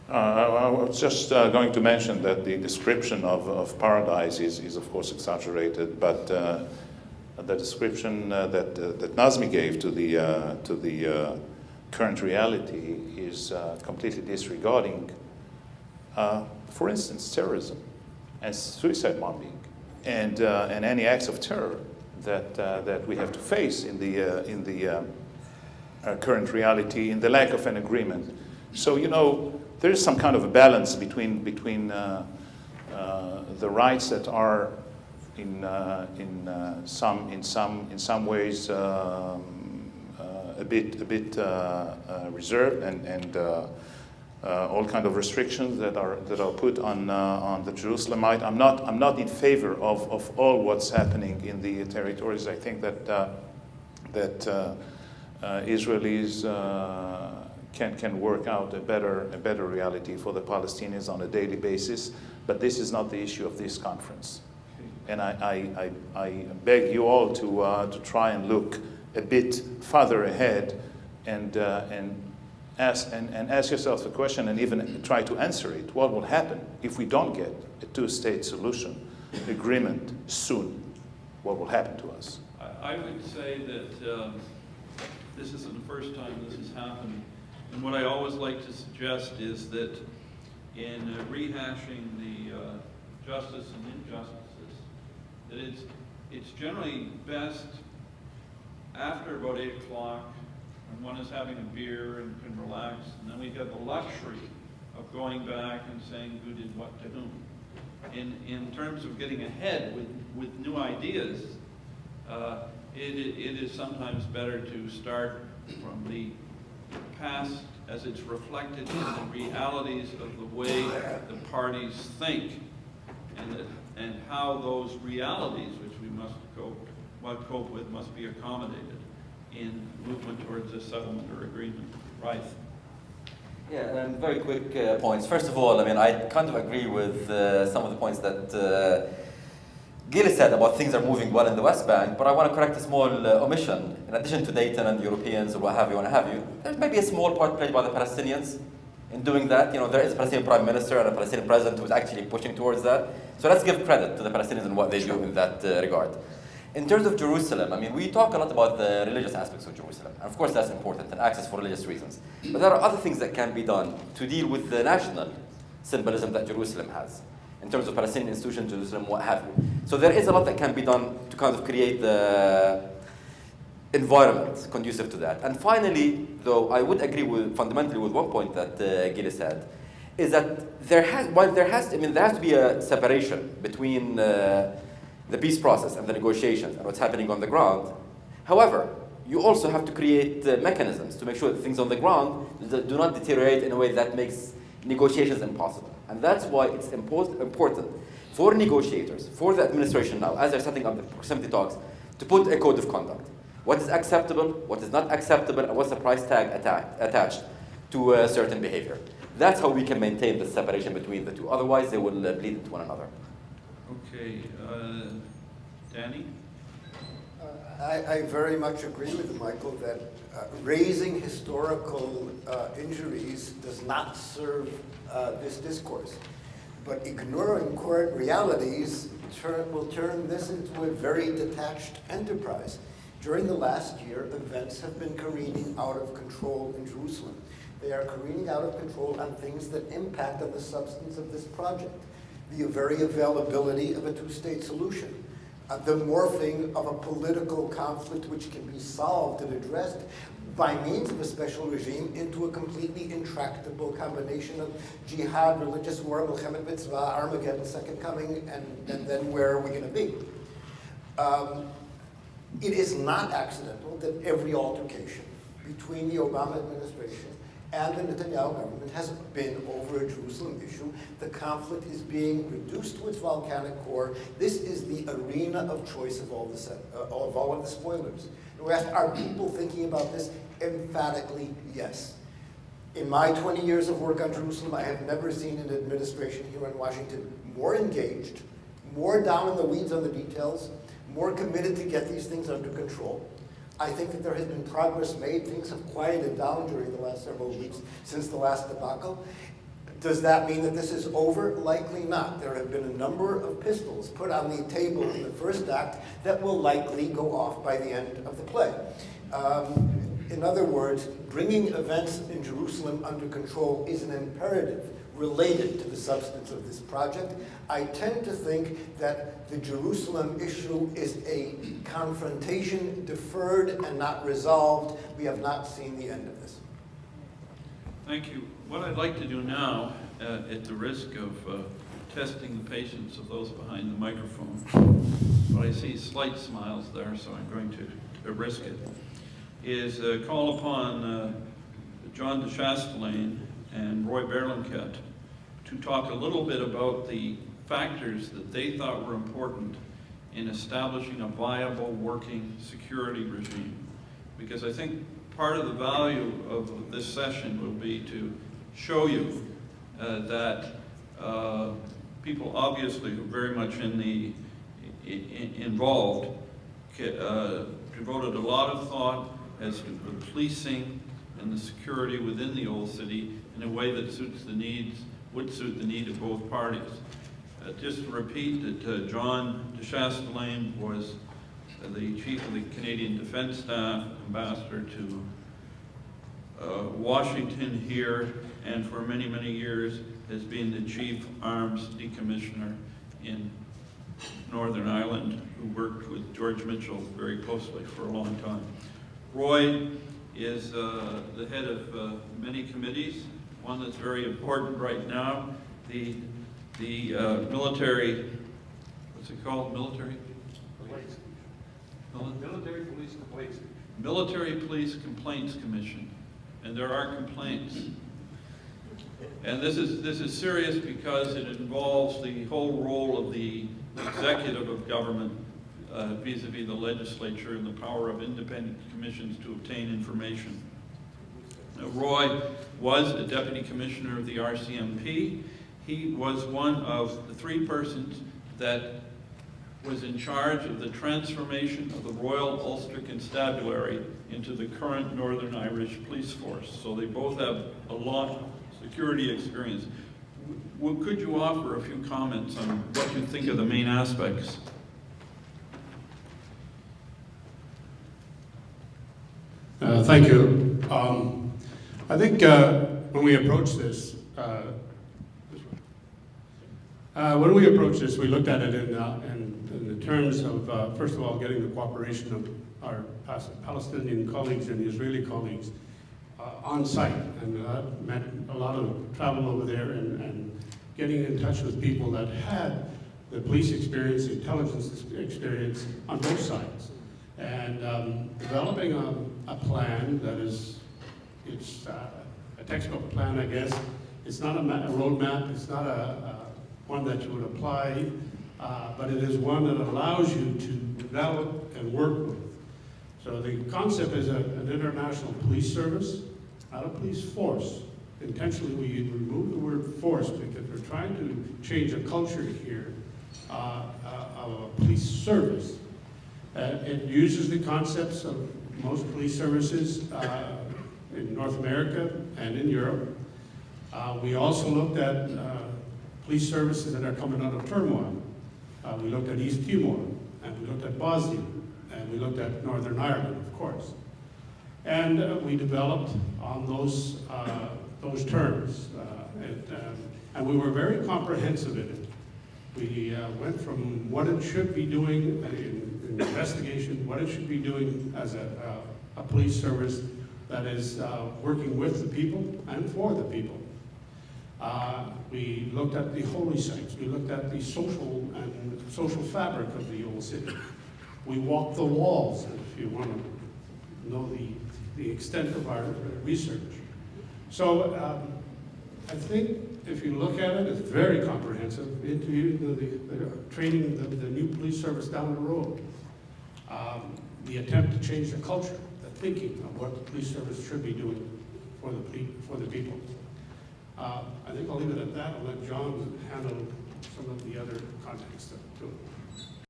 I was just going to mention that the description of paradise is of course exaggerated, but the description that Nazmi gave to the current reality is completely disregarding, for instance, terrorism and suicide bombing and any acts of terror that we have to face in the current reality, in the lack of an agreement. So there is some kind of a balance between the rights that are in some ways a bit reserved and all kind of restrictions that are put on the Jerusalemite. I'm not in favor of all what's happening in the territories. I think that Israelis can work out a better reality for the Palestinians on a daily basis. But this is not the issue of this conference. And I beg you all to try and look a bit further ahead and ask yourself the question and even try to answer it. What will happen if we don't get a two-state solution agreement soon? What will happen to us? I would say that this isn't the first time this has happened. And what I always like to suggest is that in rehashing the justice and injustices, that it's generally best after about 8 o'clock when one is having a beer and can relax, and then we get the luxury of going back and saying who did what to whom. In terms of getting ahead with new ideas, it is sometimes better to start from the past as it's reflected in the realities of the way the parties think, and how those realities, which we must cope with, must be accommodated in movement towards a settlement or agreement. Right. Yeah, and very quick points. First of all, I kind of agree with some of the points that Gilly said about things are moving well in the West Bank, but I want to correct a small omission. In addition to Dayton and the Europeans or what have you, there's maybe a small part played by the Palestinians in doing that. There is a Palestinian Prime Minister and a Palestinian President who's actually pushing towards that. So let's give credit to the Palestinians and what they do in that regard. In terms of Jerusalem, we talk a lot about the religious aspects of Jerusalem. And of course that's important, and access for religious reasons. But there are other things that can be done to deal with the national symbolism that Jerusalem has, in terms of Palestinian institutions, Jerusalem, what have you. So there is a lot that can be done to kind of create the environment conducive to that. And finally, though, I would agree fundamentally with one point that Gilly said, is that there has to be a separation between the peace process and the negotiations and what's happening on the ground. However, you also have to create mechanisms to make sure that things on the ground do not deteriorate in a way that makes negotiations impossible. And that's why it's important for negotiators, for the administration now, as they're setting up the proximity talks, to put a code of conduct. What is acceptable, what is not acceptable, and what's the price tag attached to a certain behavior. That's how we can maintain the separation between the two. Otherwise, they will bleed into one another. Okay, Danny? I very much agree with Michael that raising historical injuries does not serve this discourse. But ignoring current realities will turn this into a very detached enterprise. During the last year, events have been careening out of control in Jerusalem. They are careening out of control on things that impact on the substance of this project. The very availability of a two-state solution. The morphing of a political conflict which can be solved and addressed by means of a special regime into a completely intractable combination of jihad, religious war, Milchemet Mitzvah, Armageddon, Second Coming, and then where are we going to be? It is not accidental that every altercation between the Obama administration and the Netanyahu government has been over a Jerusalem issue. The conflict is being reduced to its volcanic core. This is the arena of choice of all of the spoilers. And we asked, are people thinking about this? Emphatically, yes. In my 20 years of work on Jerusalem, I have never seen an administration here in Washington more engaged, more down in the weeds on the details, more committed to get these things under control. I think that there has been progress made. Things have quieted down during the last several weeks since the last debacle. Does that mean that this is over? Likely not. There have been a number of pistols put on the table in the first act that will likely go off by the end of the play. In other words, bringing events in Jerusalem under control is an imperative related to the substance of this project. I tend to think that the Jerusalem issue is a confrontation deferred and not resolved. We have not seen the end of this. Thank you. What I'd like to do now, at the risk of testing the patience of those behind the microphone, but I see slight smiles there, so I'm going to risk it, is call upon John de Chastelain and Roy Berlincat to talk a little bit about the factors that they thought were important in establishing a viable working security regime. Because I think part of the value of this session will be to show you that people obviously who are very much involved devoted a lot of thought as to the policing and the security within the old city in a way that would suit the need of both parties. Just to repeat that John de Chastelain was the chief of the Canadian Defence Staff, ambassador to Washington here, and for many, many years has been the chief arms decommissioner in Northern Ireland, who worked with George Mitchell very closely for a long time. Roy is the head of many committees. One that's very important right now, the military, what's it called, military? Military Police Complaints. Military Police Complaints Commission, and there are complaints. And this is serious because it involves the whole role of the executive of government vis-a-vis the legislature and the power of independent commissions to obtain information. Now, Roy was a deputy commissioner of the RCMP. He was one of the 3 persons that was in charge of the transformation of the Royal Ulster Constabulary into the current Northern Irish Police Force. So they both have a lot of security experience. Could you offer a few comments on what you think are the main aspects? Thank you. I think when we approached this, we looked at it in the terms of, first of all, getting the cooperation of our Palestinian colleagues and Israeli colleagues on site. And that meant a lot of travel over there and getting in touch with people that had the police experience, the intelligence experience on both sides. And developing a plan that is, it's a textbook plan, I guess. It's not a roadmap, it's not one that you would apply, but it is one that allows you to develop and work with. So the concept is an international police service, not a police force. Intentionally, we remove the word force because we're trying to change a culture here of a police service. It uses the concepts of most police services in North America and in Europe. We also looked at police services that are coming out of turmoil. We looked at East Timor, and we looked at Bosnia, and we looked at Northern Ireland, of course. And we developed on those terms. And we were very comprehensive in it. We went from what it should be doing in investigation, what it should be doing as a police service that is working with the people and for the people. We looked at the holy sites. We looked at the social fabric of the old city. We walked the walls, if you want to know the extent of our research. So I think if you look at it, it's very comprehensive into the training the new police service down the road. The attempt to change the culture, the thinking of what the police service should be doing for the people. I think I'll leave it at that. I'll let John handle some of the other context to it.